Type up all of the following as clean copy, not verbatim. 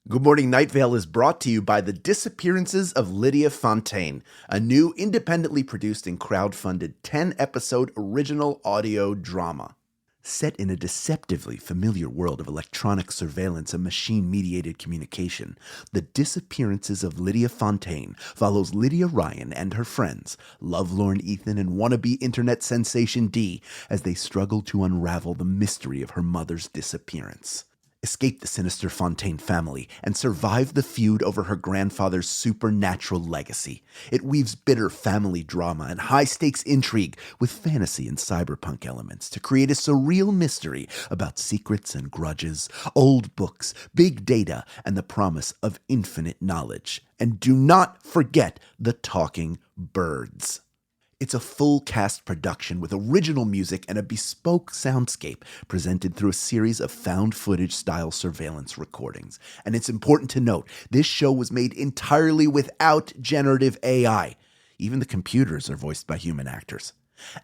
Good Morning Night Vale is brought to you by The Disappearances of Lydia Fontaine, a new independently produced and crowdfunded 10-episode original audio drama. Set in a deceptively familiar world of electronic surveillance and machine-mediated communication, The Disappearances of Lydia Fontaine follows Lydia Ryan and her friends, lovelorn Ethan and wannabe internet sensation Dee, as they struggle to unravel the mystery of her mother's disappearance. Escape the sinister Fontaine family, and survive the feud over her grandfather's supernatural legacy. It weaves bitter family drama and high-stakes intrigue with fantasy and cyberpunk elements to create a surreal mystery about secrets and grudges, old books, big data, and the promise of infinite knowledge. And do not forget the talking birds. It's a full-cast production with original music and a bespoke soundscape presented through a series of found-footage-style surveillance recordings. And it's important to note, this show was made entirely without generative AI. Even the computers are voiced by human actors.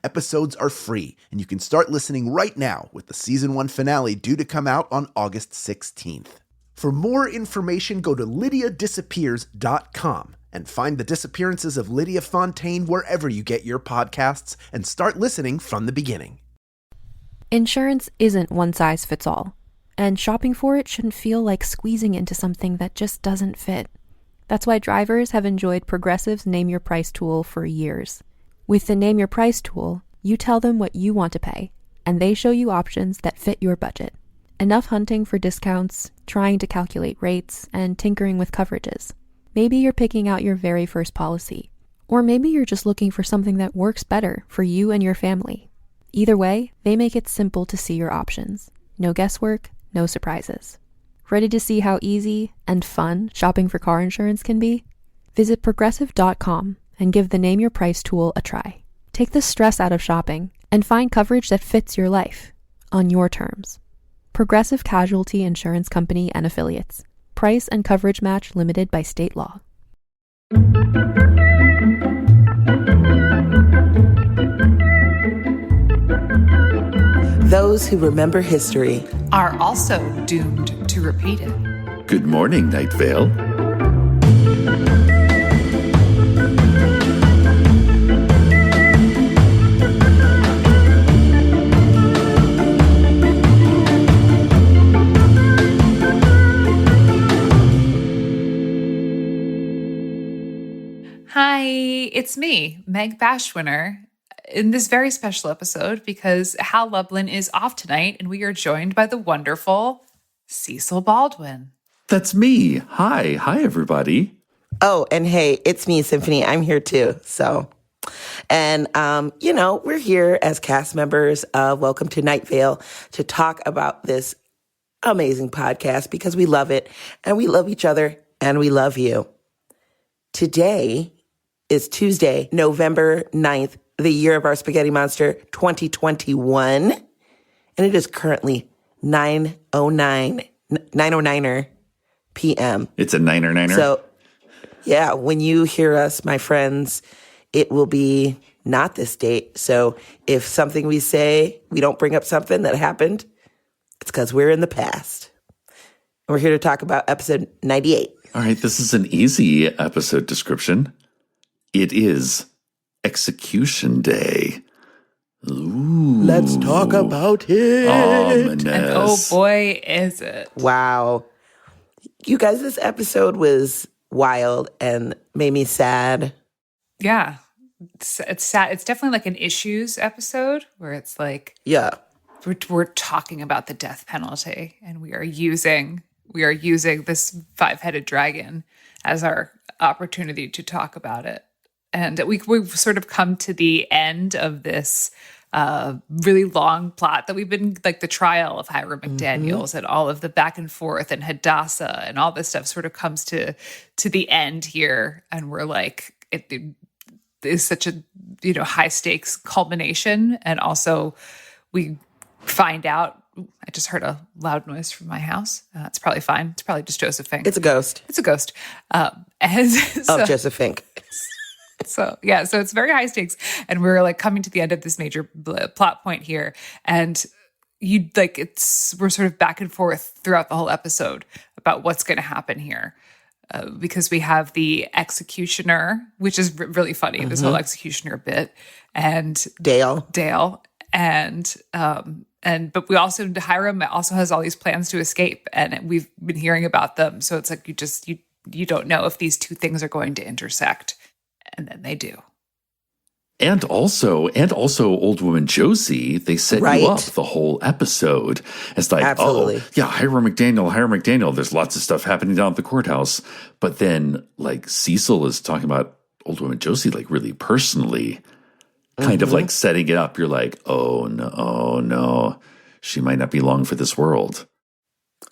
Episodes are free, and you can start listening right now with the Season 1 finale due to come out on August 16th. For more information, go to lydiadisappears.com. and find The Disappearances of Lydia Fontaine wherever you get your podcasts and start listening from the beginning. Insurance isn't one size fits all, and shopping for it shouldn't feel like squeezing into something that just doesn't fit. That's why drivers have enjoyed Progressive's Name Your Price tool for years. With the Name Your Price tool, you tell them what you want to pay, and they show you options that fit your budget. Enough hunting for discounts, trying to calculate rates, and tinkering with coverages. Maybe you're picking out your very first policy, or maybe you're just looking for something that works better for you and your family. Either way, they make it simple to see your options. No guesswork, no surprises. Ready to see how easy and fun shopping for car insurance can be? Visit Progressive.com and give the Name Your Price tool a try. Take the stress out of shopping and find coverage that fits your life, on your terms. Progressive Casualty Insurance Company and Affiliates. Price and coverage match limited by state law. Those who remember history are also doomed to repeat it. Good morning, Night Vale. Hi, it's me, Meg Bashwiner, in this very special episode because Hal Lublin is off tonight and we are joined by the wonderful Cecil Baldwin. That's me. Hi, everybody. Oh, and hey, it's me, Symphony. I'm here too. And we're here as cast members of Welcome to Night Vale to talk about this amazing podcast because we love it and we love each other and we love you. Today is Tuesday, November 9th, the year of our spaghetti monster, 2021. And it is currently 9:09 p.m. It's a niner. So, yeah, when you hear us, my friends, it will be not this date. So if something we say, we don't bring up something that happened, it's because we're in the past. And we're here to talk about episode 98. All right, this is an easy episode description. It is Execution Day. Ooh. Let's talk about it. Ominous. And oh boy, is it. Wow. You guys, this episode was wild and made me sad. Yeah, it's sad. It's definitely like an issues episode where it's like, yeah, we're talking about the death penalty and we are using this five-headed dragon as our opportunity to talk about it. And we've sort of come to the end of this really long plot that we've been, like the trial of Hiram McDaniels and all of the back and forth and Hadassah and all this stuff sort of comes to the end here. And we're like, it is such a, high stakes culmination. And also we find out, I just heard a loud noise from my house. It's probably fine. It's probably just Joseph Fink. It's a ghost. Joseph Fink. So it's very high stakes. And we're like coming to the end of this major plot point here. And we're sort of back and forth throughout the whole episode about what's going to happen here. Because we have the executioner, which is really funny, this whole executioner bit, and Dale, and but we also, Hiram also has all these plans to escape, and we've been hearing about them. So it's like you don't know if these two things are going to intersect, and then they do. And also, Old Woman Josie, they set you up the whole episode. It's like, Absolutely. oh, yeah, Hiram McDaniel. There's lots of stuff happening down at the courthouse. But then, like, Cecil is talking about Old Woman Josie, like, really personally, kind of like setting it up. You're like, oh, no, she might not be long for this world.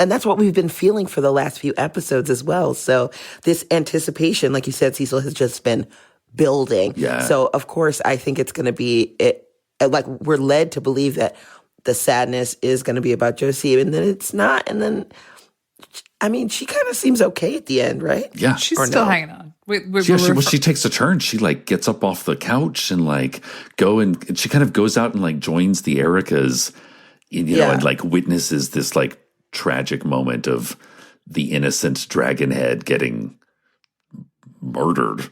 And that's what we've been feeling for the last few episodes as well. So this anticipation, like you said, Cecil, has just been building. Yeah. So of course, I think it's going to be like we're led to believe that the sadness is going to be about Josie, and then it's not. And then, I mean, she kind of seems okay at the end, right? Yeah, she's still hanging on. She takes a turn. She like gets up off the couch and like and she kind of goes out and like joins the Ericas, and like witnesses this like tragic moment of the innocent Dragonhead getting murdered.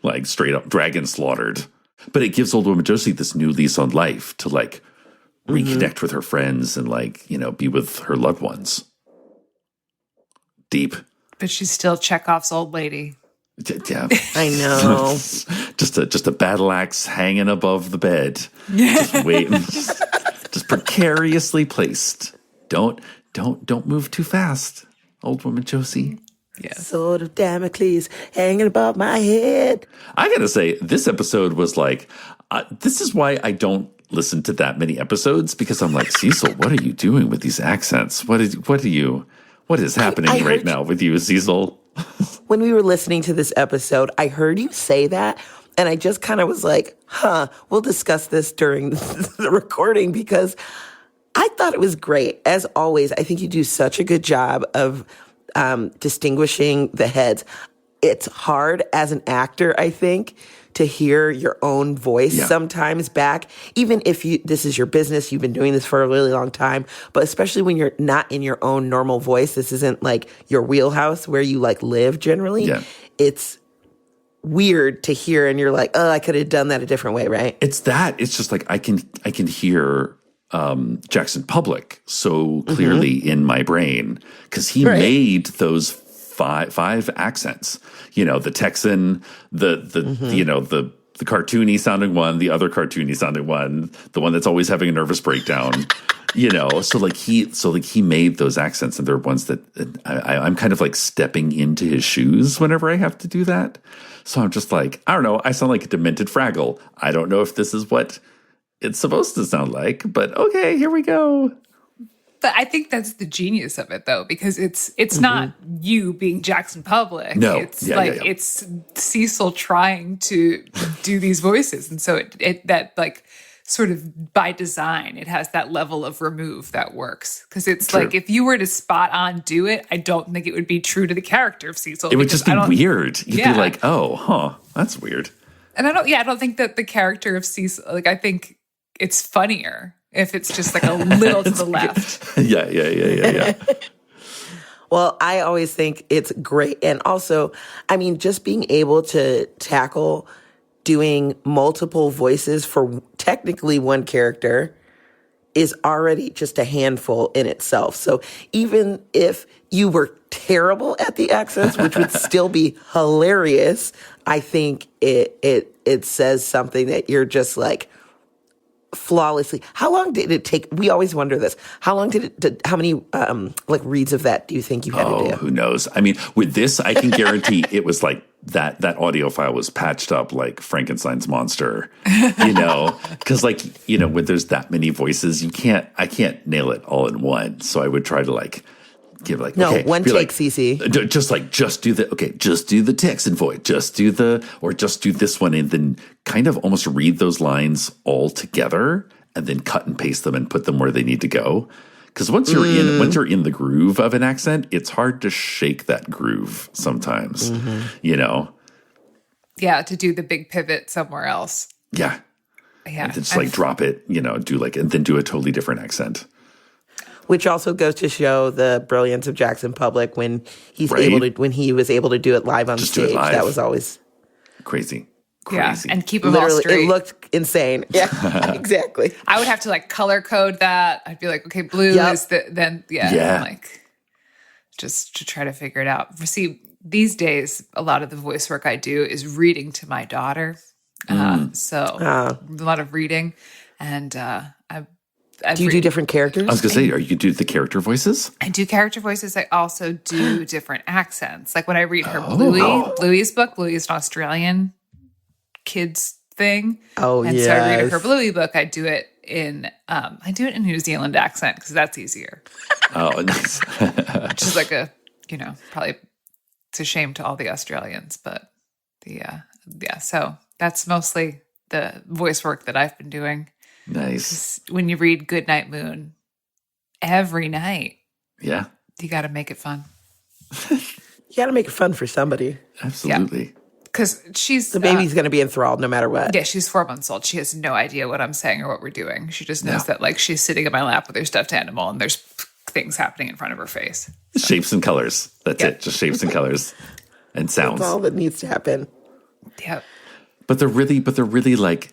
Like straight up dragon slaughtered. But it gives Old Woman Josie this new lease on life to like reconnect with her friends and like, be with her loved ones. Deep. But she's still Chekhov's old lady. Yeah. I know. just a battle axe hanging above the bed. Just waiting. Just precariously placed. Don't move too fast, Old Woman Josie. Yeah. Sword of Damocles hanging above my head. I gotta say, this episode was like, this is why I don't listen to that many episodes, because I'm like, Cecil, what are you doing with these accents? What is happening right now with you, Cecil? When we were listening to this episode, I heard you say that, and I just kind of was like, we'll discuss this during the recording, because I thought it was great. As always, I think you do such a good job of distinguishing the heads. It's hard as an actor, I think, to hear your own voice sometimes back, even if this is your business, you've been doing this for a really long time, but especially when you're not in your own normal voice, this isn't like your wheelhouse where you like live generally. Yeah. It's weird to hear, and you're like, oh, I could have done that a different way, right? It's just like I can hear Jackson Public so clearly in my brain, because he made those five accents. The Texan, the cartoony sounding one, the other cartoony sounding one, the one that's always having a nervous breakdown. So he made those accents, and they're ones that I'm kind of like stepping into his shoes whenever I have to do that. So I'm just like, I don't know, I sound like a demented Fraggle. I don't know if this is what it's supposed to sound like, but okay, here we go. But I think that's the genius of it, though, because it's not you being Jackson Public. No, it's it's Cecil trying to do these voices, and so it that like sort of by design, it has that level of remove that works, because it's True. Like if you were to spot on do it, I don't think it would be true to the character of Cecil. It would just be weird. You'd be like, oh, that's weird. And I don't think that the character of Cecil, like I think it's funnier if it's just like a little to the left. Yeah. Well, I always think it's great. And also, I mean, just being able to tackle doing multiple voices for technically one character is already just a handful in itself. So even if you were terrible at the accents, which would still be hilarious, I think it says something that you're just like, flawlessly. How long did it take? We always wonder this. How long how many like reads of that do you think you had to do? Who knows? I mean, with this, I can guarantee it was like that audio file was patched up like Frankenstein's monster, because like, when there's that many voices, I can't nail it all in one. So I would try to like give like, one take, Cece. Just do the Texan voice, just do this one, and then kind of almost read those lines all together and then cut and paste them and put them where they need to go. Because once you're in the groove of an accent, it's hard to shake that groove sometimes, Yeah, to do the big pivot somewhere else. Yeah. And then just like drop it, do like, and then do a totally different accent. Which also goes to show the brilliance of Jackson Public when he was able to do it live on Just stage. do it live. That was always crazy. Yeah, and keep them all literally. straight. It looked insane. Yeah, exactly. I would have to like color code that. I'd be like, okay, blue is like just to try to figure it out. See, these days, a lot of the voice work I do is reading to my daughter. So a lot of reading, and do you do different characters? I was gonna say, you do the character voices? I do character voices. I also do different accents. Like when I read her Bluey's book. Bluey's an Australian kids thing. So I read her Bluey book. I do it in New Zealand accent because that's easier. Oh, nice. Which is like probably it's a shame to all the Australians, but so that's mostly the voice work that I've been doing. Nice. When you read Goodnight Moon every night, you got to make it fun. You got to make it fun for somebody. Absolutely. Because the baby's going to be enthralled no matter what. Yeah, she's 4 months old. She has no idea what I'm saying or what we're doing. She just knows that like she's sitting in my lap with her stuffed animal and there's things happening in front of her face. So. Shapes and colors. That's it. Just shapes and colors and sounds. That's all that needs to happen. Yep. But they're really like,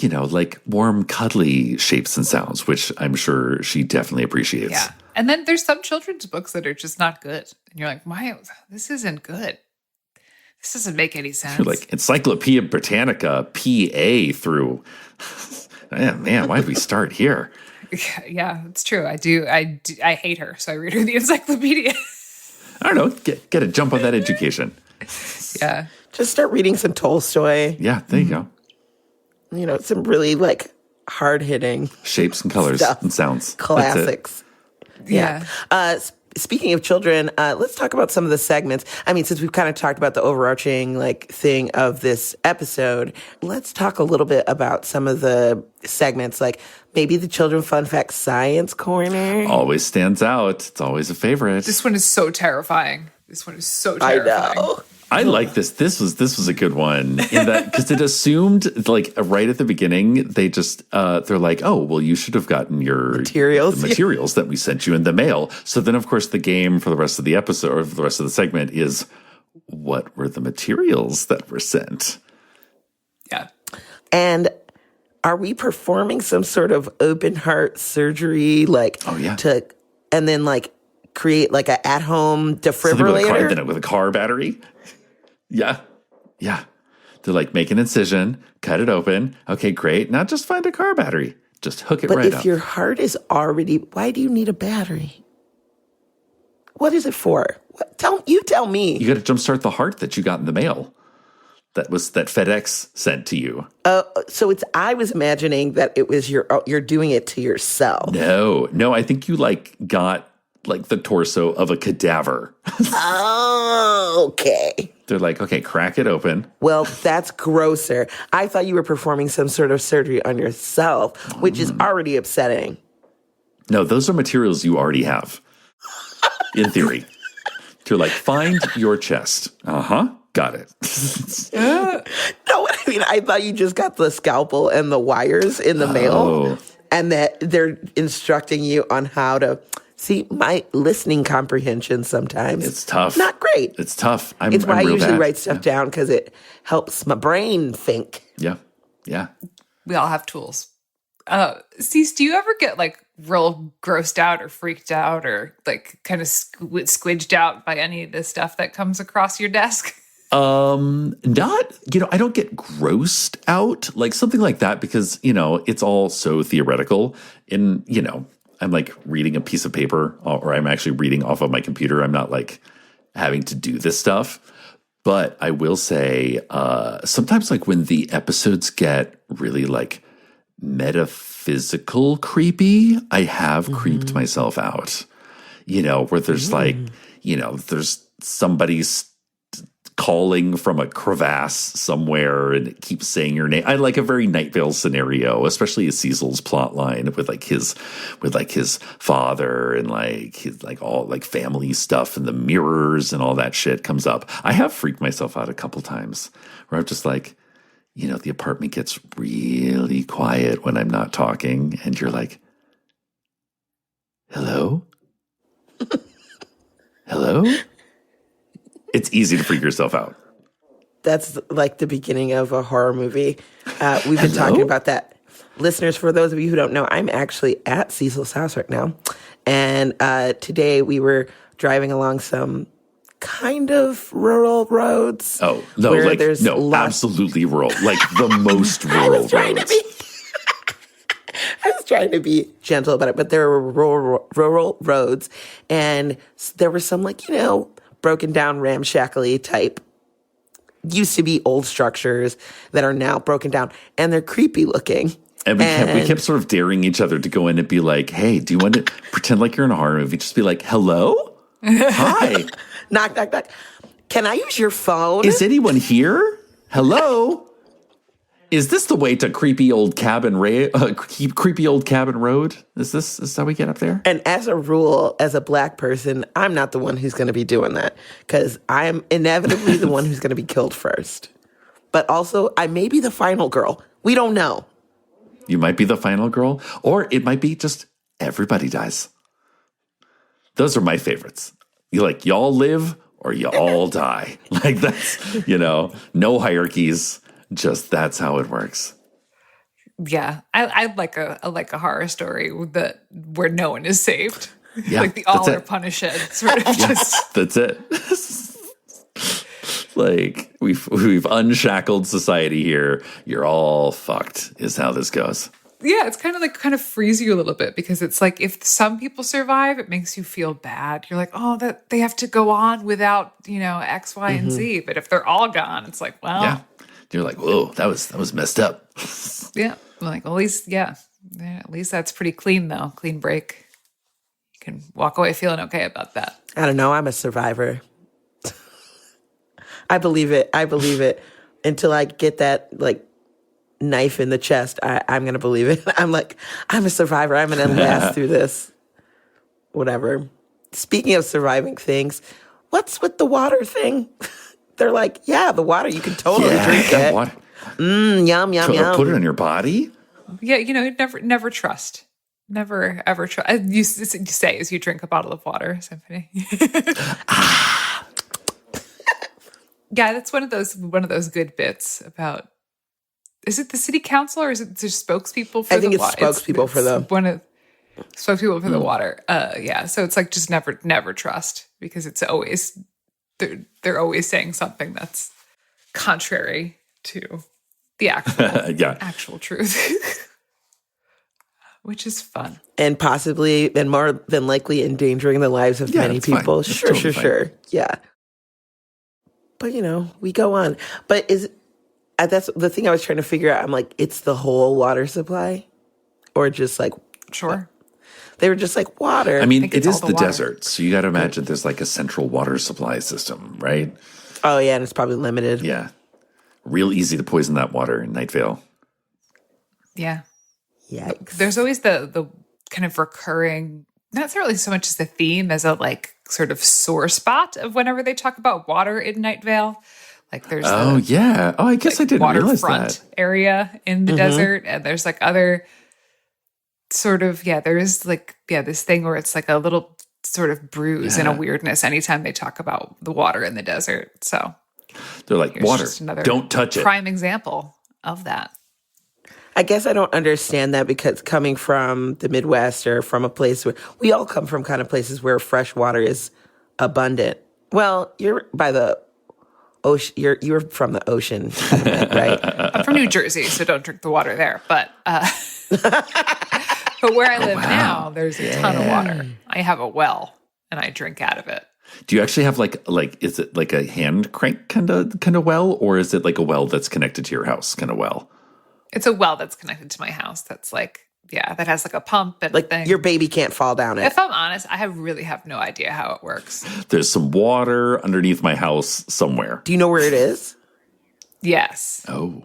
like warm, cuddly shapes and sounds, which I'm sure she definitely appreciates. Yeah. And then there's some children's books that are just not good. And you're like, why? This isn't good. This doesn't make any sense. You're like Encyclopedia Britannica, PA through. Man, why did we start here? Yeah, it's true. I do. I hate her, so I read her the encyclopedia. I don't know. Get a jump on that education. Yeah. Just start reading some Tolstoy. Yeah, there you go. Some really like hard-hitting shapes and colors and sounds. Classics. Yeah. Speaking of children, let's talk about some of the segments. I mean, since we've kind of talked about the overarching thing of this episode, let's talk a little bit about some of the segments, like maybe the Children Fun Fact Science Corner. Always stands out. It's always a favorite. This one is so terrifying. I know. I like this. This was a good one in that because it assumed like right at the beginning they just they're like, oh well, you should have gotten your materials that we sent you in the mail. So then of course the game for the rest of the episode or for the rest of the segment is what were the materials that were sent? Yeah. And are we performing some sort of open heart surgery and then create like an at-home defibrillator with a car battery? Yeah. They're like, make an incision, cut it open. Okay, great. Now just find a car battery. Just hook it right up. But if your heart is already, why do you need a battery? What is it for? Tell me. You got to jumpstart the heart that you got in the mail. That FedEx sent to you. So I was imagining that it was you're doing it to yourself. No. I think you got the torso of a cadaver. Oh, okay. They're like, okay, crack it open. Well, that's grosser. I thought you were performing some sort of surgery on yourself, which is already upsetting. No, those are materials you already have, in theory. They're like, find your chest. Got it. No, I mean, I thought you just got the scalpel and the wires in the mail, and that they're instructing you on how to... See, my listening comprehension sometimes... It's tough. Not great. It's tough. It's why I usually write stuff down, because it helps my brain think. Yeah. We all have tools. Cece, do you ever get real grossed out or freaked out or kind of squidged out by any of the stuff that comes across your desk? Not, I don't get grossed out something like that because, it's all so theoretical and, I'm reading a piece of paper or I'm actually reading off of my computer. I'm not having to do this stuff. But I will say, sometimes when the episodes get really metaphysical creepy, I have creeped myself out, where there's there's somebody's calling from a crevasse somewhere and it keeps saying your name. I like a very Night Vale scenario, especially Cecil's plot line with his father and his all family stuff and the mirrors and all that shit comes up. I have freaked myself out a couple times where I'm just the apartment gets really quiet when I'm not talking and you're like, Hello? Hello? It's easy to freak yourself out. That's like the beginning of a horror movie. We've been talking about that. Listeners, for those of you who don't know, I'm actually at Cecil's house right now. And today we were driving along some kind of rural roads. Oh, no, like, no, absolutely rural. Like the most rural roads. I was trying to be gentle about it, but there were rural roads. And there were some, like, broken down ramshackly type, used to be old structures that are now broken down. And they're creepy looking. And we kept sort of daring each other to go in and be like, hey, do you want to pretend like you're in a horror movie? Just be like, hello? Hi. Knock, knock, knock. Can I use your phone? Is anyone here? Hello? Is this the way to creepy old cabin road? Is this how we get up there? And as a rule, as a Black person, I'm not the one who's going to be doing that because I'm inevitably the one who's going to be killed first. But also, I may be the final girl. We don't know. You might be the final girl, or it might be just everybody dies. Those are my favorites. Y'all live or you all die. Like that's, no hierarchies. Just that's how it works. Yeah, I like a horror story where no one is saved. Yeah, like the all are punished. Sort of just that's it. Like we've unshackled society here. You're all fucked. Is how this goes. Yeah, it's kind of frees you a little bit because it's like if some people survive, it makes you feel bad. You're like, oh, that they have to go on without X, Y, and Z. But if they're all gone, it's like, well, yeah. You're like, whoa, that was messed up. Yeah, like at least that's pretty clean though. Clean break. You can walk away feeling okay about that. I don't know. I'm a survivor. I believe it until I get that knife in the chest. I'm gonna believe it. I'm like, I'm a survivor. I'm gonna last through this. Whatever. Speaking of surviving things, what's with the water thing? They're like, yeah, the water, you can totally drink it. Water. Yum, yum, yum. Put it on your body? Yeah, never trust. Never, ever trust. You say as you drink a bottle of water, Symphony. Yeah, that's one of those good bits about, is it the city council or is it just spokespeople for the water? I think it's spokespeople for the... One of spokespeople for the water. Yeah, so it's like just never trust because it's always... They're always saying something that's contrary to the actual truth, which is fun. And possibly, and more than likely, endangering the lives of many people. Sure. Yeah. But, we go on. But that's the thing I was trying to figure out. I'm like, it's the whole water supply? Or just like... Sure. They were just like water. I mean, it is the desert, so you got to imagine there's like a central water supply system, right? Oh, yeah, and it's probably limited. Yeah. Real easy to poison that water in Night Vale. Yeah. Yikes. There's always the kind of recurring, not necessarily so much as the theme as a sort of sore spot of whenever they talk about water in Night Vale. Like there's I guess I didn't realize that area in the desert, and there's other sort of, there is this thing where it's like a little sort of bruise and a weirdness anytime they talk about the water in the desert. So they're like, water, don't touch it. Prime example of that. I guess I don't understand that because coming from the Midwest or from a place where we all come from kind of places where fresh water is abundant. Well, you're by the ocean. You're from the ocean, right? I'm from New Jersey, so don't drink the water there. But but where I live now, there's a ton of water. I have a well, and I drink out of it. Do you actually have is it like a hand crank kind of well, or is it like a well that's connected to your house kind of well? It's a well that's connected to my house. That's that has a pump and thing. Your baby can't fall down it. If I'm honest, I really have no idea how it works. There's some water underneath my house somewhere. Do you know where it is? Yes. Oh.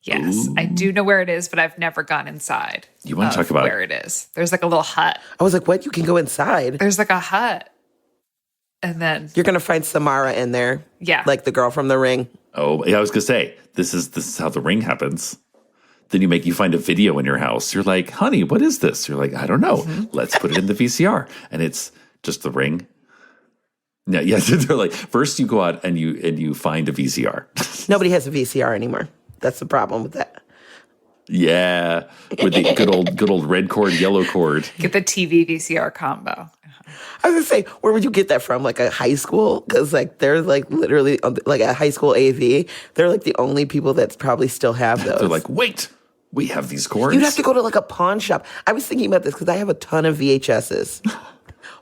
Yes, ooh. I do know where it is, but I've never gone inside. You want to talk about where it is? There's a little hut. I was like, what? You can go inside? There's a hut. And then you're going to find Samara in there. Yeah. Like the girl from The Ring. Oh, yeah, I was going to say, this is how The Ring happens. Then you find a video in your house. You're like, honey, what is this? You're like, I don't know. Let's put it in the VCR. And it's just the ring. Yeah, they're like, first you go out and you find a VCR. Nobody has a VCR anymore. That's the problem with that. Yeah, with the good old red cord, yellow cord. Get the TV VCR combo. I was gonna say, where would you get that from? Like a high school? Because like they're like literally like a high school AV. They're like the only people that probably still have those. They're like, wait, we have these cords. You'd have to go to like a pawn shop. I was thinking about this because I have a ton of VHSs.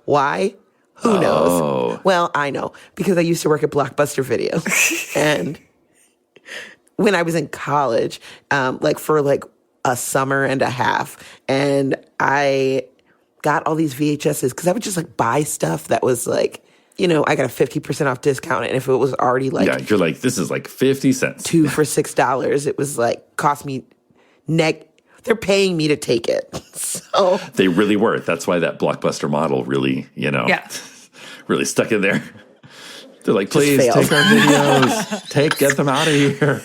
Why? Who knows? Well, I know because I used to work at Blockbuster Video, and when I was in college, like for like a summer and a half, and I got all these VHSs because I would just like buy stuff that was like, I got a 50% off discount, and if it was already like, yeah, you're like, this is like 50 cents, 2 for $6, it was like cost me they're paying me to take it. So they really were. That's why that Blockbuster model really, really stuck in there. They're like, please take our videos, get them out of here.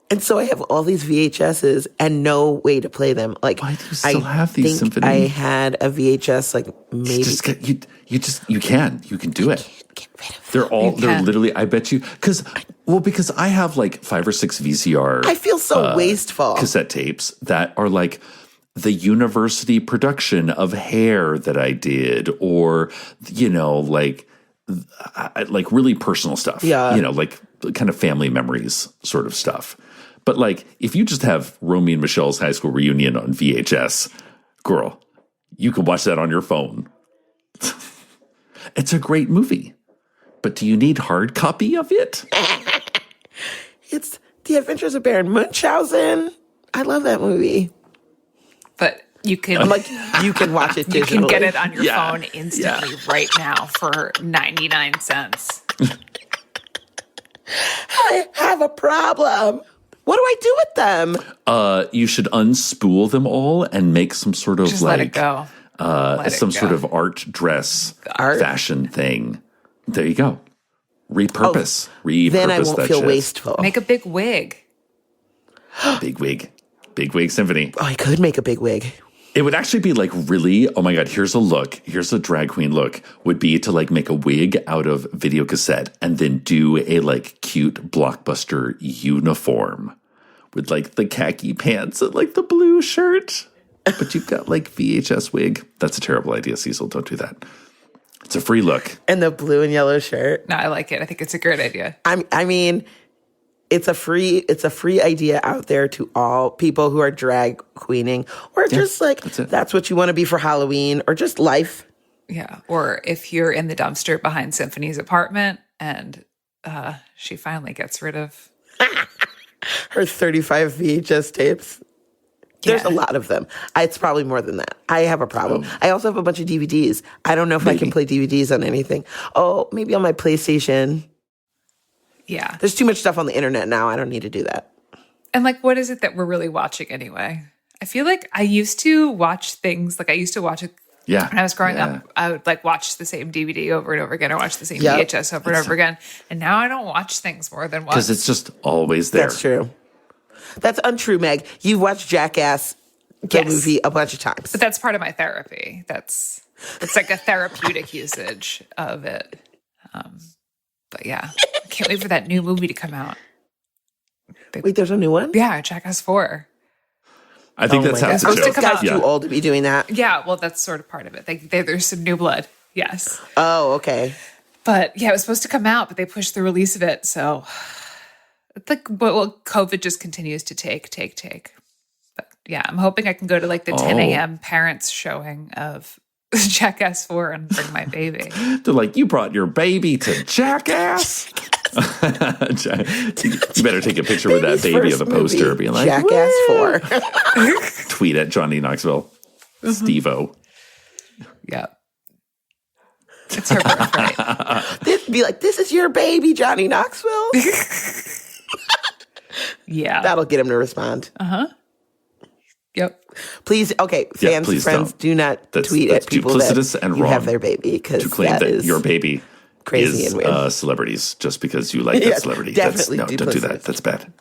And so I have all these VHSs and no way to play them. Like, why do you still have these, Symphony? I had a VHS, like maybe you can do it. Get rid of them. They're literally, I bet you, because I have like 5 or 6 VCR. I feel so wasteful. Cassette tapes that are like the university production of Hair that I did, or like really personal stuff. Yeah, like kind of family memories sort of stuff. But like, if you just have Romy and Michelle's high school reunion on VHS, girl, you can watch that on your phone. It's a great movie. But do you need hard copy of it? It's The Adventures of Baron Munchausen. I love that movie. But you can, I'm like, you can watch it digitally. You can get it on your phone instantly right now for 99 cents. I have a problem. What do I do with them? You should unspool them all and make some sort of just let it go. Sort of art dress fashion thing. There you go. Repurpose. Then I won't feel wasteful. Make a big wig. Big wig Symphony. Oh, I could make a big wig. It would actually be like really, oh my God, here's a drag queen look, would be to like make a wig out of video cassette and then do a like cute Blockbuster uniform with like the khaki pants and like the blue shirt. But you've got like VHS wig. That's a terrible idea, Cecil. Don't do that. It's a free look. And the blue and yellow shirt. No, I like it. I think it's a great idea. I mean, it's a free idea out there to all people who are drag queening, or just like that's what you want to be for Halloween, or just life. Yeah, or if you're in the dumpster behind Symphony's apartment and she finally gets rid of her 35 VHS tapes. There's a lot of them. It's probably more than that. I have a problem. I also have a bunch of DVDs. I don't know if I can play DVDs on anything. Oh, maybe on my PlayStation. Yeah. There's too much stuff on the internet now. I don't need to do that. And like, what is it that we're really watching anyway? I feel like I used to watch things, like I used to watch it when I was growing up. I would like watch the same DVD over and over again, or watch the same VHS over and over again. And now I don't watch things more than once. Because it's just always there. That's true. That's untrue, Meg. You've watched Jackass, the movie, a bunch of times. But that's part of my therapy. It's like a therapeutic usage of it. But yeah, I can't wait for that new movie to come out. Wait, there's a new one? Yeah, Jackass 4. I think that's how it's supposed to come out. Too old to be doing that. Yeah, well, that's sort of part of it. There's some new blood. Yes. Oh, okay. But yeah, it was supposed to come out, but they pushed the release of it. So it's like, well, COVID just continues to take. But yeah, I'm hoping I can go to like the 10 a.m. parents showing of Jackass 4 and bring my baby. They're like, you brought your baby to Jackass? You better take a picture with that baby on the poster, being like, Jackass 4. Tweet at Johnny Knoxville. Steve-O. Yeah. It's her birthday. Be like, this is your baby, Johnny Knoxville. Yeah. That'll get him to respond. Uh-huh. Yep. Please, fans, please friends, do not tweet at people duplicitous that and you wrong have their baby, because to claim that your baby crazy is and weird. Celebrities just because you like that celebrity. Definitely Don't do that. That's bad.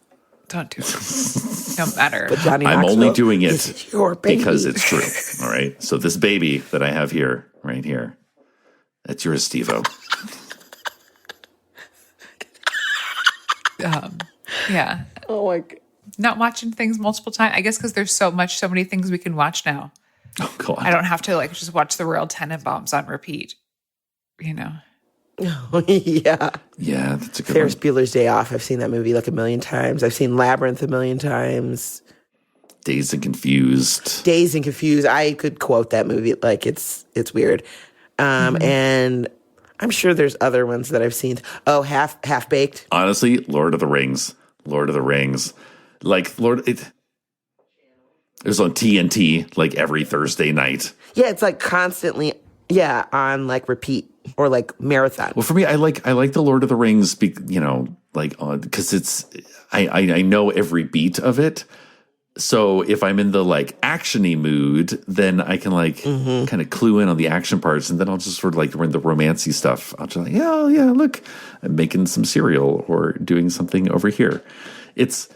Don't do it. No matter. But Johnny I'm Knoxville only doing it is your baby. because it's true. All right. So this baby that I have here, right here, that's yours, Steve-O. Yeah. Oh my God. Not watching things multiple times. I guess because there's so many things we can watch now. Oh, God. I don't have to like just watch the Royal Tenenbaums on repeat. You know. Oh, yeah. Yeah, that's a good Ferris one. Bueller's Day Off. I've seen that movie like a million times. I've seen Labyrinth a million times. Dazed and Confused. Dazed and Confused. I could quote that movie like it's weird. And I'm sure there's other ones that I've seen. Oh, Half Baked. Honestly, Lord of the Rings. Lord of the Rings. Like, it was on TNT like every Thursday night. Yeah, it's like constantly, on like repeat or like marathon. Well, for me, I like the Lord of the Rings, because it's I know every beat of it. So if I'm in the like action-y mood, then I can like kind of clue in on the action parts, and then I'll just sort of like when the romancy stuff, I'll just like, yeah, look, I'm making some cereal or doing something over here. It's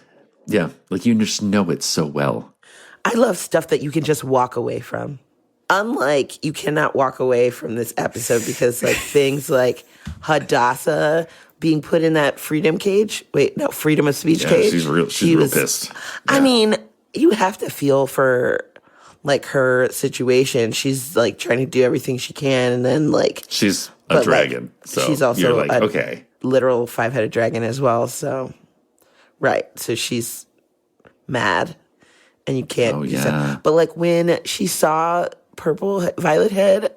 like you just know it so well. I love stuff that you can just walk away from. Unlike you cannot walk away from this episode because like things like Hadassah being put in that freedom cage. Wait, no, freedom of speech cage. She's real pissed. Yeah. I mean, you have to feel for like her situation. She's like trying to do everything she can, and then like she's a dragon. Like, so she's also you're like, a okay, literal 5-headed dragon as well. So right, so she's mad, and you can't. Oh yeah. But like when she saw Violet Head,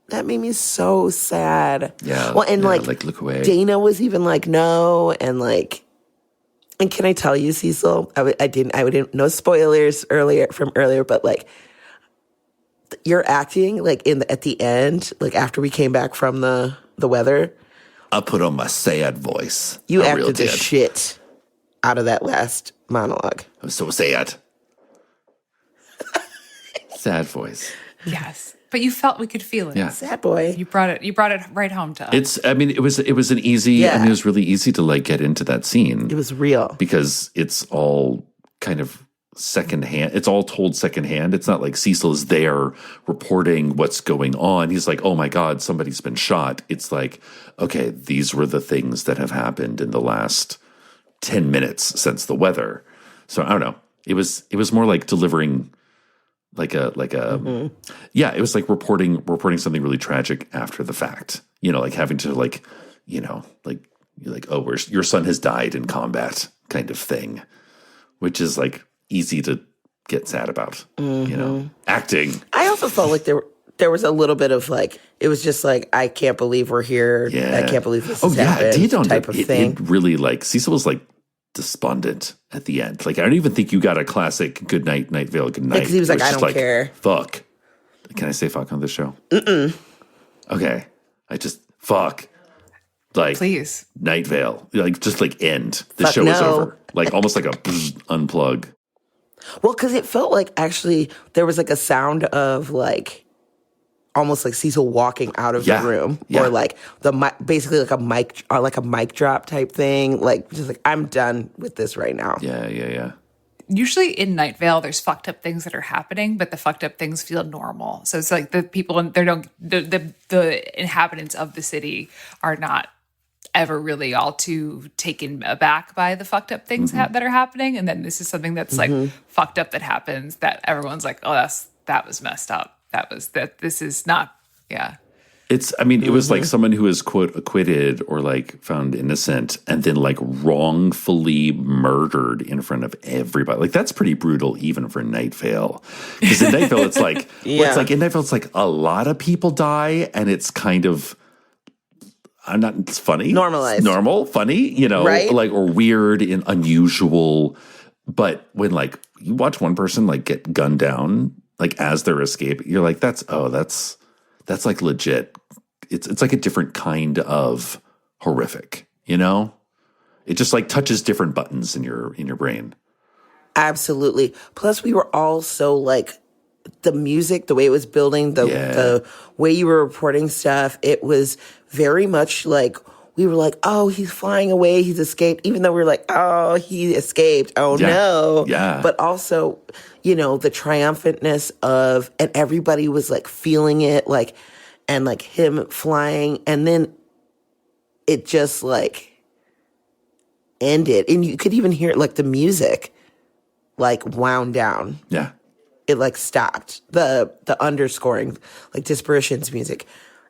that made me so sad. Yeah. Well, and like look away. Dana was even like, no, and like. And can I tell you, Cecil? I didn't no spoilers earlier, but like your acting, like at the end, like after we came back from the weather, I put on my sad voice. You I acted the shit out of that last monologue. I'm so sad. Sad voice. Yes. But you felt we could feel it. Yeah. Sad boy. You brought it right home to us. It was an easy, Yeah. I mean, it was really easy to like get into that scene. It was real. Because it's all kind of secondhand. It's all told secondhand. It's not like Cecil is there reporting what's going on. He's like, oh my God, somebody's been shot. It's like, okay, these were the things that have happened in the last 10 minutes since the weather. So I don't know. It was more like delivering it was like reporting something really tragic after the fact, like having to oh, your son has died in combat kind of thing, which is like easy to get sad about, acting. I also felt like there was a little bit of like, it was just like, I can't believe we're here. Yeah. I can't believe this has happened type of thing. It really like Cecil was like despondent at the end. Like, I don't even think you got a classic good night, Night Vale, good night. Because he was like, I don't care. Fuck. Can I say fuck on this show? Mm-mm. Okay. I just, fuck. Like, please. Night Vale. Like, just like end. The Fuck show is no. over. Like, almost like a unplug. Well, because it felt like actually there was like a sound of like, almost like Cecil walking out of the room, or like basically like a mic drop type thing. Like just like, I'm done with this right now. Yeah. Usually in Night Vale, there's fucked up things that are happening, but the fucked up things feel normal. So it's like the people the inhabitants of the city are not ever really all too taken aback by the fucked up things that are happening. And then this is something that's like fucked up that happens that everyone's like, oh, that was messed up. This is not, yeah. It was like someone who is quote acquitted or like found innocent and then like wrongfully murdered in front of everybody. Like that's pretty brutal even for Night Vale. Because in Night Vale it's like in Night Vale it's like a lot of people die and it's kind of it's funny. Normalized. It's normal, funny, right? Like or weird and unusual. But when like you watch one person like get gunned down like as they're escaping, you're like, that's like legit. It's like a different kind of horrific, It just like touches different buttons in your brain. Absolutely. Plus we were all so like the music, the way it was building, the way you were reporting stuff, it was very much like we were like, oh, he's flying away, he's escaped, even though we were like, oh, he escaped, oh no. Yeah. But also, you know, the triumphantness of, and everybody was like feeling it, like, and like him flying, and then it just like ended. And you could even hear it, like the music like wound down. Yeah. It like stopped, the underscoring, like Disparition's music.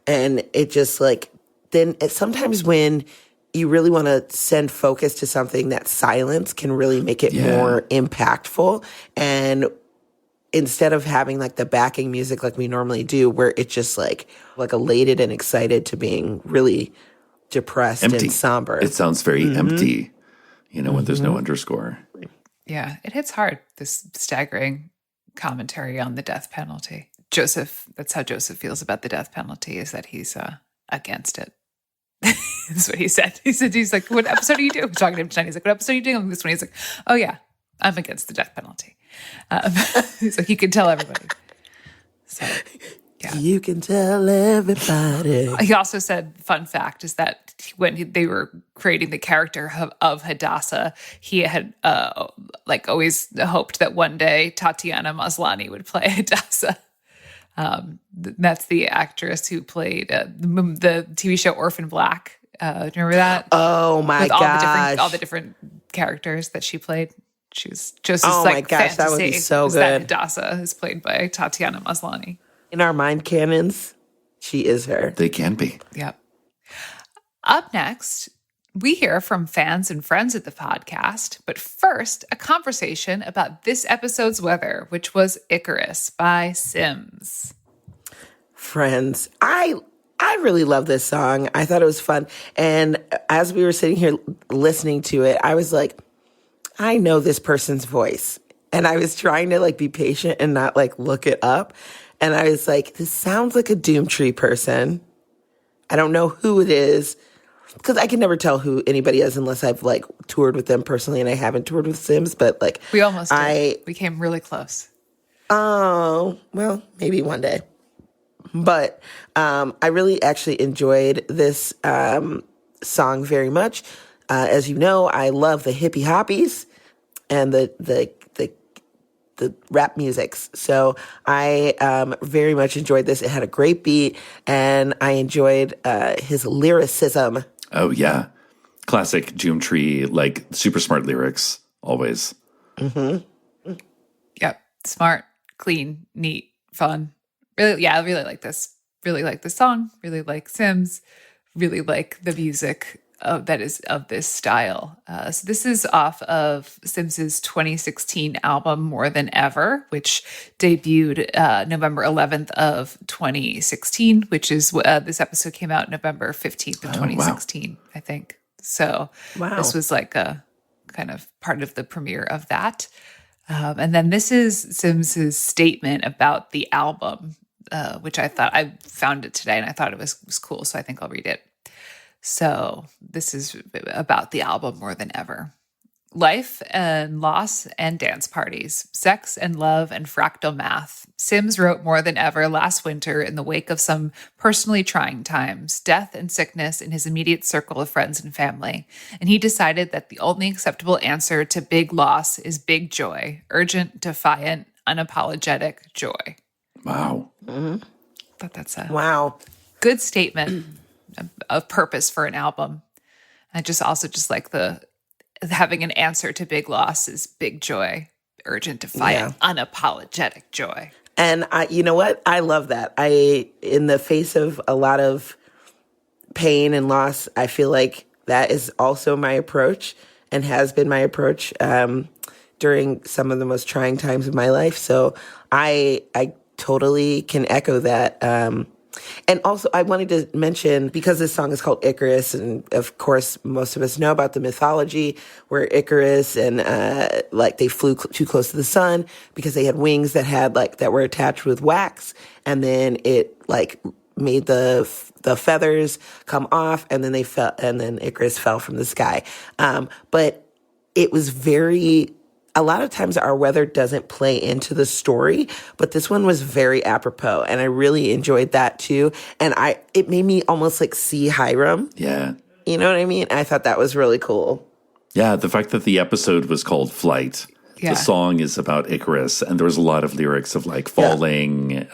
And it just like, then sometimes when you really want to send focus to something, that silence can really make it more impactful. And instead of having like the backing music like we normally do, where it's just like elated and excited to being really depressed empty. And somber. It sounds very empty, you know, when there's no underscore. Yeah, it hits hard, this staggering commentary on the death penalty. Joseph, that's how Joseph feels about the death penalty, is that he's against it. That's what he said. He's like, what episode are you doing? We're talking to him tonight. He's like, what episode are you doing on this one? He's like, oh yeah, I'm against the death penalty. He's like, you can tell everybody. So, yeah. You can tell everybody. He also said, fun fact, is that when they were creating the character of Hadassah, he had like always hoped that one day Tatiana Maslany would play Hadassah. That's the actress who played the TV show Orphan Black. Do you remember that? Oh my gosh. All the different characters that she played. She was just oh like my gosh, that would be so good. That Hadassah is played by Tatiana Maslany. In our mind canons, she is her. They can be. Yep. Up next, we hear from fans and friends of the podcast, but first, a conversation about this episode's weather, which was Icarus by Sims. Friends, I really love this song. I thought it was fun. And as we were sitting here listening to it, I was like, I know this person's voice. And I was trying to like be patient and not like look it up. And I was like, this sounds like a Doomtree person. I don't know who it is, because I can never tell who anybody is unless I've like toured with them personally, and I haven't toured with Sims, but like we almost did. We came really close. Oh, well, maybe one day. But I really actually enjoyed this song very much. As you know, I love the hippie hoppies and the rap musics. So I very much enjoyed this. It had a great beat, and I enjoyed his lyricism. Oh, yeah. Classic Doomtree, like super smart lyrics, always. Mm-hmm. Yep. Smart, clean, neat, fun. Really, yeah, I really like this. Really like the song. Really like Sims. Really like the music that is of this style. So this is off of Sims's 2016 album More Than Ever, which debuted November 11th of 2016, which is this episode came out November 15th of 2016, I think. So this was like a kind of part of the premiere of that. And then this is Sims's statement about the album, which I found it today and I thought it was cool. So I think I'll read it. So this is about the album More Than Ever. Life and loss and dance parties, sex and love and fractal math. Sims wrote More Than Ever last winter in the wake of some personally trying times, death and sickness in his immediate circle of friends and family. And he decided that the only acceptable answer to big loss is big joy, urgent, defiant, unapologetic joy. Wow. Mm-hmm. But that's a good statement of purpose for an album. I just like the having an answer to big loss is big joy, urgent, defiant, unapologetic joy. And you know what? I love that. In the face of a lot of pain and loss, I feel like that is also my approach and has been my approach during some of the most trying times of my life. So I totally can echo that. And also, I wanted to mention, because this song is called Icarus, and of course, most of us know about the mythology where Icarus and they flew too close to the sun because they had wings that were attached with wax, and then it made the feathers come off, and then they fell, and then Icarus fell from the sky. But it was a lot of times our weather doesn't play into the story, but this one was very apropos, and I really enjoyed that too. And it made me almost see Hiram. Yeah. You know what I mean? I thought that was really cool. Yeah, the fact that the episode was called Flight. Yeah. The song is about Icarus, and there was a lot of lyrics of like falling. It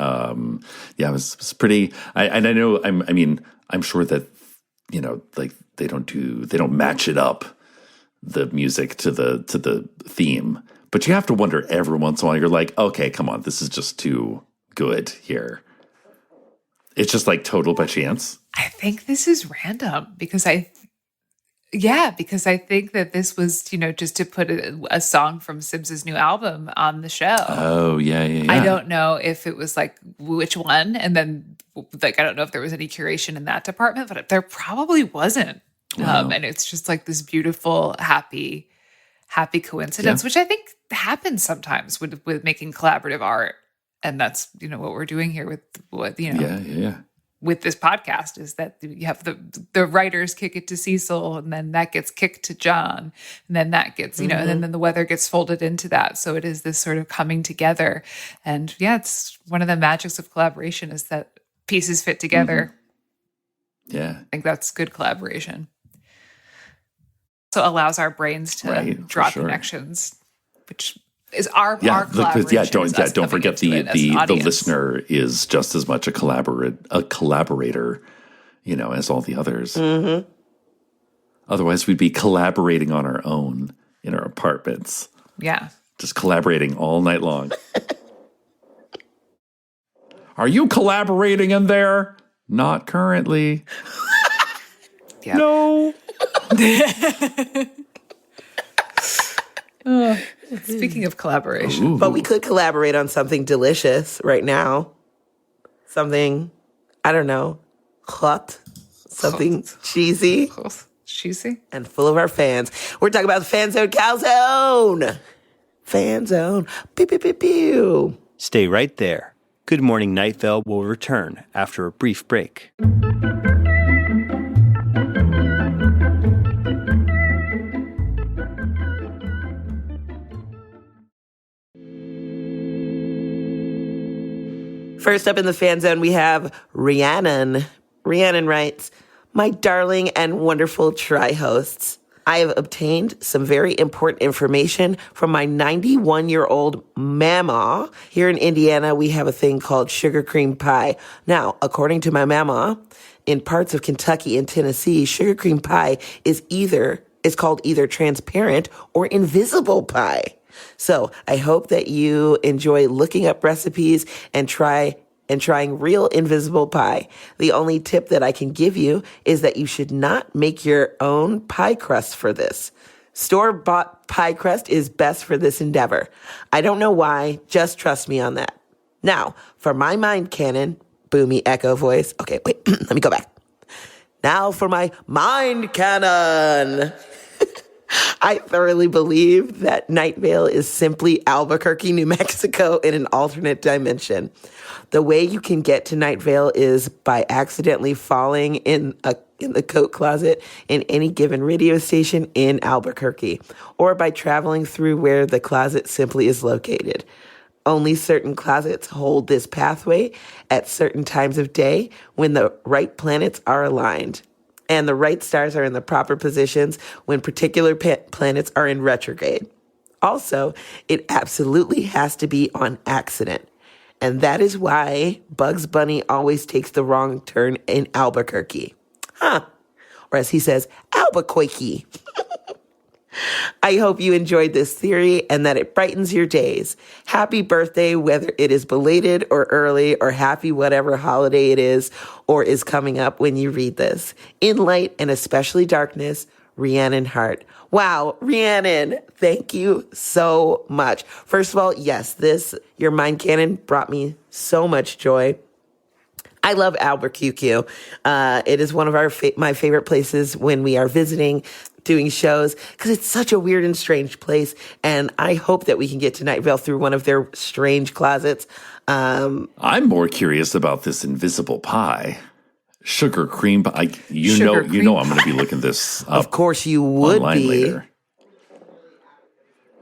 was pretty. I know. I'm sure that like they don't match it up, the music to the theme. But you have to wonder every once in a while. You're like, okay, come on, this is just too good here. It's just like total by chance. I think this is random because I think that this was, just to put a song from Sims' new album on the show. Oh, yeah. I don't know if it was like which one. And then like, I don't know if there was any curation in that department, but there probably wasn't. Wow. And it's just like this beautiful, happy coincidence, which I think happens sometimes with making collaborative art. And that's, what we're doing here with what, with this podcast, is that you have the writers kick it to Cecil, and then that gets kicked to John, and then that gets, and then the weather gets folded into that. So it is this sort of coming together. And it's one of the magics of collaboration is that pieces fit together. Mm-hmm. Yeah. I think that's good collaboration. So allows our brains to draw connections, which is our collaboration. Don't forget the listener is just as much a collaborator, as all the others. Mm-hmm. Otherwise, we'd be collaborating on our own in our apartments. Yeah, just collaborating all night long. Are you collaborating in there? Not currently. No. Speaking of collaboration. Ooh. But we could collaborate on something delicious right now. Something, I don't know, hot. Something cheesy. Cheesy? And full of our fans. We're talking about the FanZone Calzone. FanZone. Pew, pew, pew, pew. Stay right there. Good Morning Night Vale will return after a brief break. First up in the fan zone, we have Rhiannon. Rhiannon writes, "My darling and wonderful tri-hosts, I have obtained some very important information from my 91-year-old mama. Here in Indiana, we have a thing called sugar cream pie. Now, according to my mama, in parts of Kentucky and Tennessee, sugar cream pie is called either transparent or invisible pie. So I hope that you enjoy looking up recipes and trying real invisible pie. The only tip that I can give you is that you should not make your own pie crust for this. Store-bought pie crust is best for this endeavor. I don't know why, just trust me on that. Now, for my mind cannon, boomy echo voice. Okay, wait, let me go back. Now for my mind cannon. I thoroughly believe that Night Vale is simply Albuquerque, New Mexico in an alternate dimension. The way you can get to Night Vale is by accidentally falling in the coat closet in any given radio station in Albuquerque, or by traveling through where the closet simply is located. Only certain closets hold this pathway at certain times of day when the right planets are aligned. And the right stars are in the proper positions when particular planets are in retrograde. Also, it absolutely has to be on accident. And that is why Bugs Bunny always takes the wrong turn in Albuquerque. Or as he says, Albuquerque. I hope you enjoyed this theory and that it brightens your days. Happy birthday, whether it is belated or early, or happy whatever holiday it is or is coming up when you read this. In light and especially darkness, Rhiannon Hart. Wow, Rhiannon, thank you so much. First of all, yes, your mind cannon brought me so much joy. I love Albuquerque. It is one of my favorite places when we are visiting, doing shows, because it's such a weird and strange place. And I hope that we can get to Night Vale through one of their strange closets. I'm more curious about this invisible pie. Sugar cream pie. You know I'm going to be looking this up. Of course you would be. Later.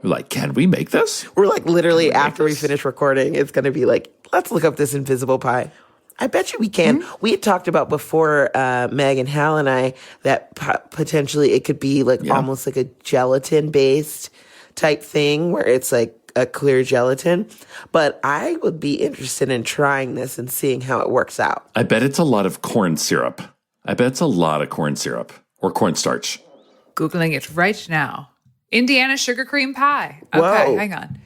We're like, can we make this? We're like literally after we finish recording, it's going to be like, let's look up this invisible pie. I bet you we can. Mm-hmm. We had talked about before, Meg and Hal and I, that potentially it could be like almost like a gelatin-based type thing where it's like a clear gelatin. But I would be interested in trying this and seeing how it works out. I bet it's a lot of corn syrup. I bet it's a lot of corn syrup or cornstarch. Googling it right now. Indiana sugar cream pie. Okay, Whoa. Hang on.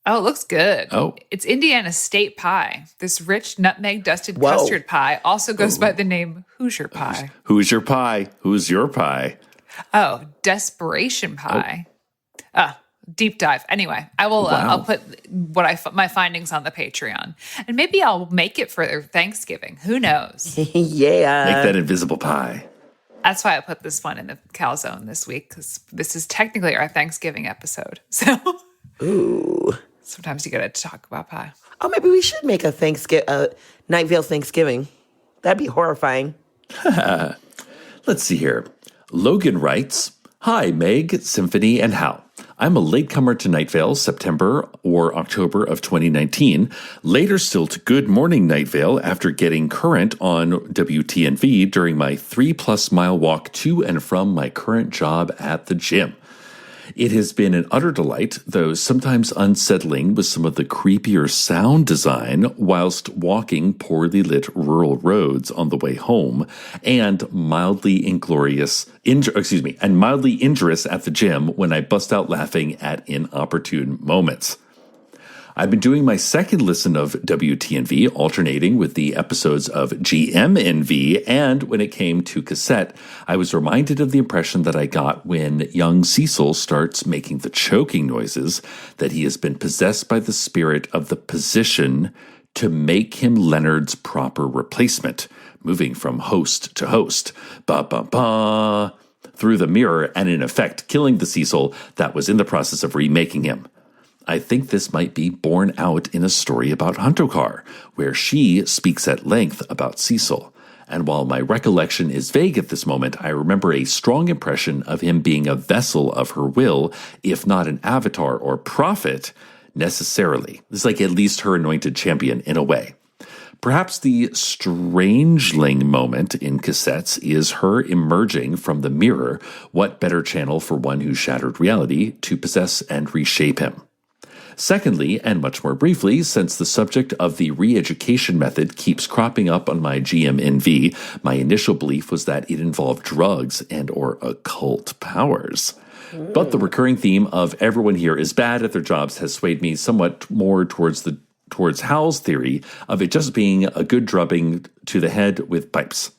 Oh, it looks good. Oh. It's Indiana state pie. This rich nutmeg-dusted custard pie also goes by the name Hoosier pie. Who's your pie? Who's your pie? Oh, desperation pie. Deep dive. Anyway, I will. I'll put my findings on the Patreon, and maybe I'll make it for Thanksgiving. Who knows? Yeah, make that invisible pie. That's why I put this one in the Calzone this week, because this is technically our Thanksgiving episode. So, ooh, sometimes you got to talk about pie. Oh, maybe we should make a Night Vale Thanksgiving. That'd be horrifying. Let's see here. Logan writes, "Hi, Meg, Symphony, and Hal. I'm a latecomer to Night Vale, September or October of 2019. Later still to Good Morning Night Vale after getting current on WTNV during my 3+ mile walk to and from my current job at the gym. It has been an utter delight, though sometimes unsettling with some of the creepier sound design whilst walking poorly lit rural roads on the way home, and mildly injurious at the gym when I bust out laughing at inopportune moments. I've been doing my second listen of WTNV, alternating with the episodes of GMNV, and when it came to cassette, I was reminded of the impression that I got when young Cecil starts making the choking noises, that he has been possessed by the spirit of the position to make him Leonard's proper replacement, moving from host to host, ba-ba-ba, through the mirror, and in effect killing the Cecil that was in the process of remaking him. I think this might be borne out in a story about Huntokar, where she speaks at length about Cecil. And while my recollection is vague at this moment, I remember a strong impression of him being a vessel of her will, if not an avatar or prophet, necessarily. It's like at least her anointed champion in a way. Perhaps the strangeling moment in cassettes is her emerging from the mirror. What better channel for one who shattered reality to possess and reshape him? Secondly, and much more briefly, since the subject of the re-education method keeps cropping up on my GMNV, my initial belief was that it involved drugs and or occult powers. But the recurring theme of everyone here is bad at their jobs has swayed me somewhat more towards Hal's theory of it just being a good drubbing to the head with pipes.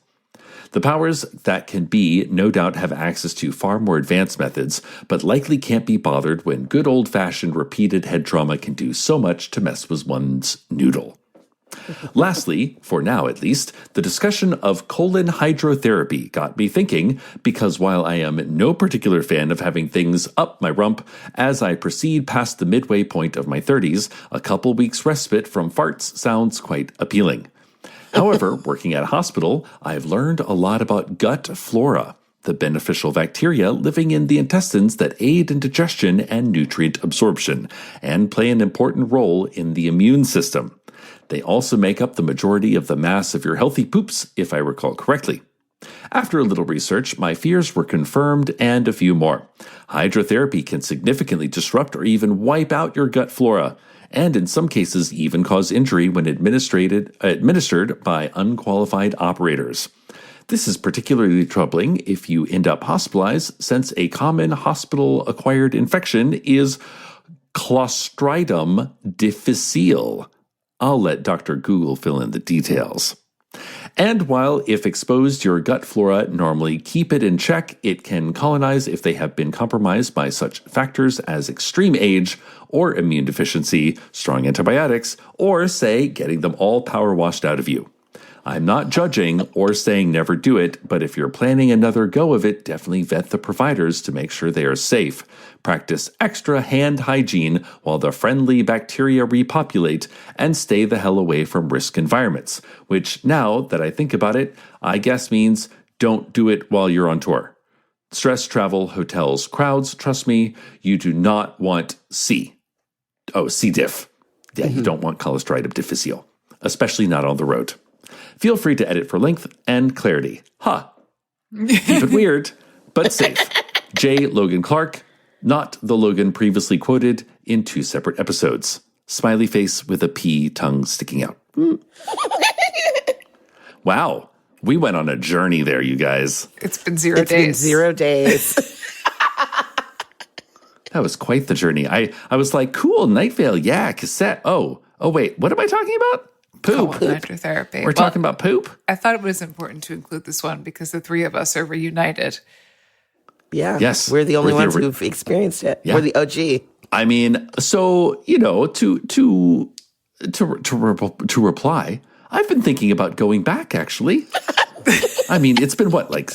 The powers that can be, no doubt, have access to far more advanced methods, but likely can't be bothered when good old-fashioned repeated head trauma can do so much to mess with one's noodle. Lastly, for now at least, the discussion of colon hydrotherapy got me thinking, because while I am no particular fan of having things up my rump, as I proceed past the midway point of my 30s, a couple weeks respite from farts sounds quite appealing. However, working at a hospital, I've learned a lot about gut flora, the beneficial bacteria living in the intestines that aid in digestion and nutrient absorption, and play an important role in the immune system. They also make up the majority of the mass of your healthy poops, if I recall correctly. After a little research, my fears were confirmed and a few more. Hydrotherapy can significantly disrupt or even wipe out your gut flora, and in some cases even cause injury when administered by unqualified operators. This is particularly troubling if you end up hospitalized, since a common hospital-acquired infection is Clostridium difficile. I'll let Dr. Google fill in the details. And while if exposed your gut flora normally keep it in check, it can colonize if they have been compromised by such factors as extreme age or immune deficiency, strong antibiotics, or, say, getting them all power washed out of you. I'm not judging or saying never do it, but if you're planning another go of it, definitely vet the providers to make sure they are safe. Practice extra hand hygiene while the friendly bacteria repopulate, and stay the hell away from risk environments, which, now that I think about it, I guess means don't do it while you're on tour. Stress, travel, hotels, crowds, trust me, you do not want C. Oh, C. diff. Yeah, you don't want Clostridium difficile. especially not on the road. Feel free to edit for length and clarity. Keep it weird, but safe. J. Logan Clark, not the Logan previously quoted in 2 separate episodes. Smiley face with a P tongue sticking out. Wow. We went on a journey there, you guys. It's been 0 days. It's been 0 days. That was quite the journey. I was like, cool, Night Vale, yeah, cassette. Oh, wait, what am I talking about? Poop. Hydrotherapy. We're talking about poop? I thought it was important to include this one because the 3 of us are reunited. Yeah. Yes. We're the only ones who've experienced it. Yeah. We're the OG. I mean, so, to reply, I've been thinking about going back, actually. I mean, it's been what, like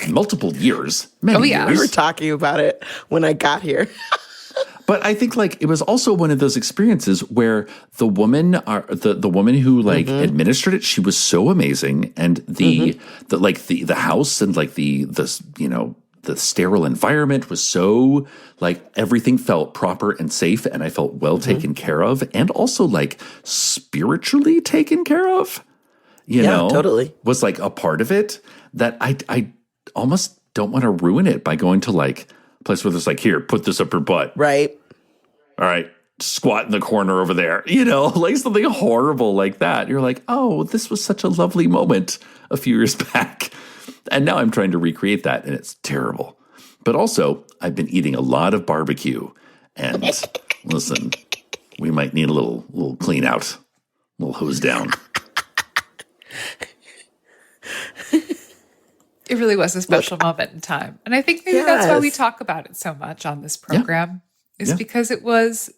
multiple years, many years. We were talking about it when I got here. But I think it was also one of those experiences where the woman who administered it, she was so amazing, and the house and the sterile environment was so everything felt proper and safe, and I felt well taken care of, and also spiritually taken care of. You know, totally was a part of it that I almost don't want to ruin it by going to a place where there's here, put this up your butt. Right. All right, squat in the corner over there. Something horrible like that. You're oh, this was such a lovely moment a few years back. And now I'm trying to recreate that, and it's terrible. But also, I've been eating a lot of barbecue. And listen, we might need a little clean out, a little hose down. It really was a special moment in time. And I think maybe that's why we talk about it so much on this program, is because it was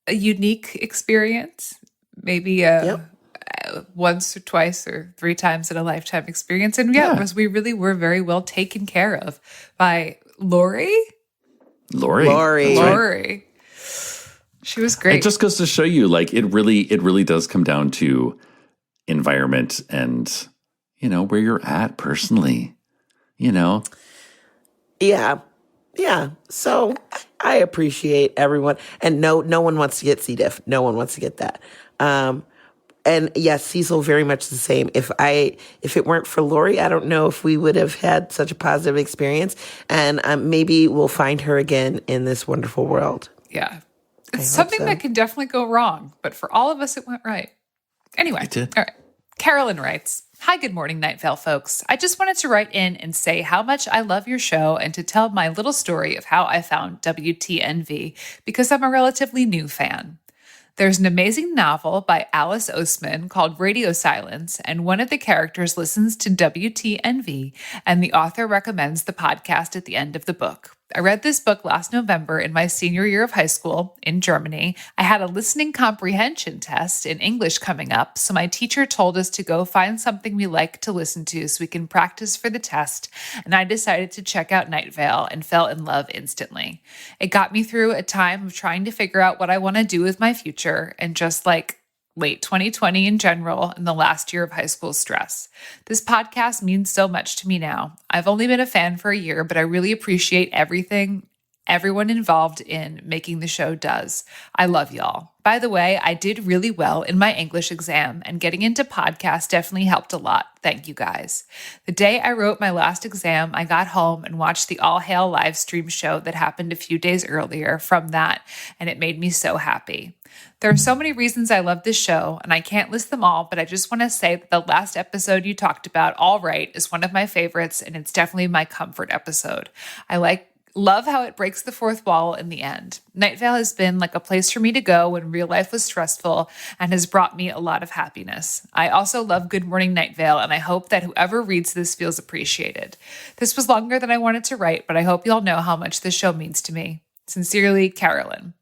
a unique experience, maybe once or twice or 3 times in a lifetime experience. And we really were very well taken care of by Lori. Right. She was great. It just goes to show you, it really does come down to environment and, where you're at personally, Yeah. So I appreciate everyone. And no one wants to get C. diff. No one wants to get that. And yes, Cecil, very much the same. If it weren't for Lori, I don't know if we would have had such a positive experience. And maybe we'll find her again in this wonderful world. Yeah. It's something that can definitely go wrong, but for all of us, it went right. Anyway. It did. All right. Carolyn writes, "Hi, good morning, Night Vale folks. I just wanted to write in and say how much I love your show and to tell my little story of how I found WTNV because I'm a relatively new fan. There's an amazing novel by Alice Oseman called Radio Silence, and one of the characters listens to WTNV, and the author recommends the podcast at the end of the book. I read this book last November in my senior year of high school in Germany. I had a listening comprehension test in English coming up, so my teacher told us to go find something we like to listen to so we can practice for the test, and I decided to check out Night Vale and fell in love instantly. It got me through a time of trying to figure out what I want to do with my future, and just late 2020 in general and the last year of high school stress. This podcast means so much to me now. I've only been a fan for a year, but I really appreciate everything everyone involved in making the show does. I love y'all. By the way, I did really well in my English exam, and getting into podcasts definitely helped a lot. Thank you guys. The day I wrote my last exam, I got home and watched the All Hail live stream show that happened a few days earlier from that, and it made me so happy. There are so many reasons I love this show, and I can't list them all, but I just want to say that the last episode you talked about, All Right, is one of my favorites, and it's definitely my comfort episode. I love how it breaks the fourth wall in the end. Night Vale has been like a place for me to go when real life was stressful and has brought me a lot of happiness. I also love Good Morning Night Vale, and I hope that whoever reads this feels appreciated. This was longer than I wanted to write, but I hope you all know how much this show means to me. Sincerely, Carolyn.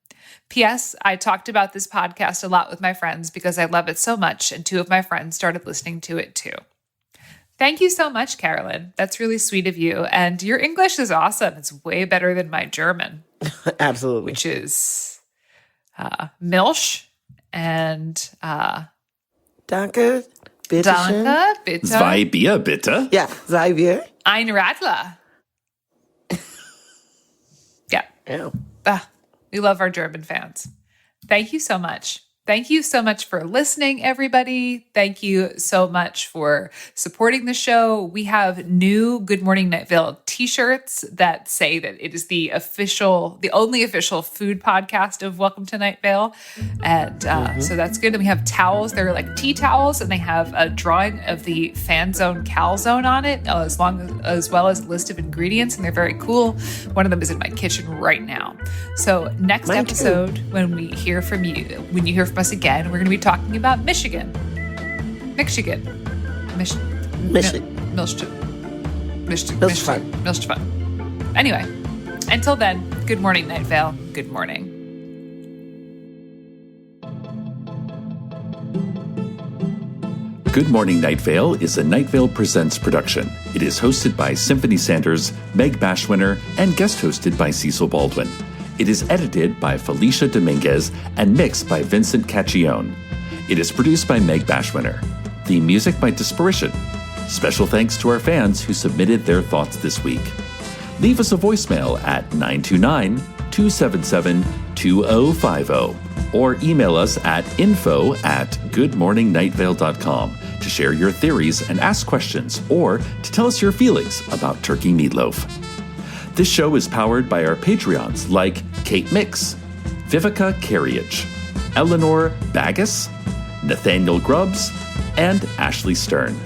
P.S. I talked about this podcast a lot with my friends because I love it so much, and 2 of my friends started listening to it too. Thank you so much, Carolyn. That's really sweet of you. And your English is awesome. It's way better than my German. Absolutely. Which is Milch and Danke, bitte schön. Danke, bitte. Zwei Bier, bitte. Yeah, sei Bier. Ein Radler. Yeah. Yeah. We love our German fans. Thank you so much. Thank you so much for listening, everybody. Thank you so much for supporting the show. We have new Good Morning Night Vale t-shirts that say that it is the only official food podcast of Welcome to Night Vale. And so that's good. And we have towels. They're like tea towels, and they have a drawing of the FanZone Calzone on it, as well as a list of ingredients, and they're very cool. One of them is in my kitchen right now. So next episode, when you hear from us again, we're going to be talking about Michigan. Anyway, until then, good morning, Night Vale. Good morning. Good Morning Night Vale is a Night Vale Presents production. It is hosted by Symphony Sanders, Meg Bashwiner, and guest hosted by Cecil Baldwin. It is edited by Felicia Dominguez and mixed by Vincent Cacchione. It is produced by Meg Bashwiner. Theme music by Disparition. Special thanks to our fans who submitted their thoughts this week. Leave us a voicemail at 929-277-2050 or email us at info@goodmorningnightVale.com to share your theories and ask questions, or to tell us your feelings about turkey meatloaf. This show is powered by our Patreons like Kate Mix, Vivica Carriage, Eleanor Bagus, Nathaniel Grubbs, and Ashley Stern.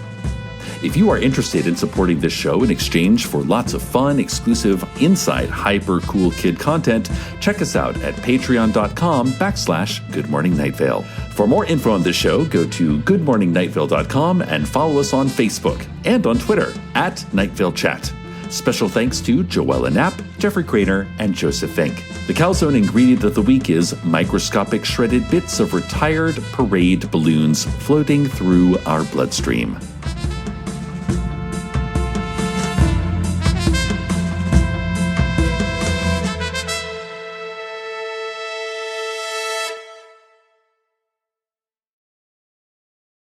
If you are interested in supporting this show in exchange for lots of fun, exclusive, inside, hyper cool kid content, check us out at patreon.com/goodmorningnightVale. For more info on this show, go to goodmorningnightVale.com and follow us on Facebook and on Twitter @NightValeChat. Special thanks to Joella Knapp, Jeffrey Craner, and Joseph Fink. The Calzone ingredient of the week is microscopic shredded bits of retired parade balloons floating through our bloodstream.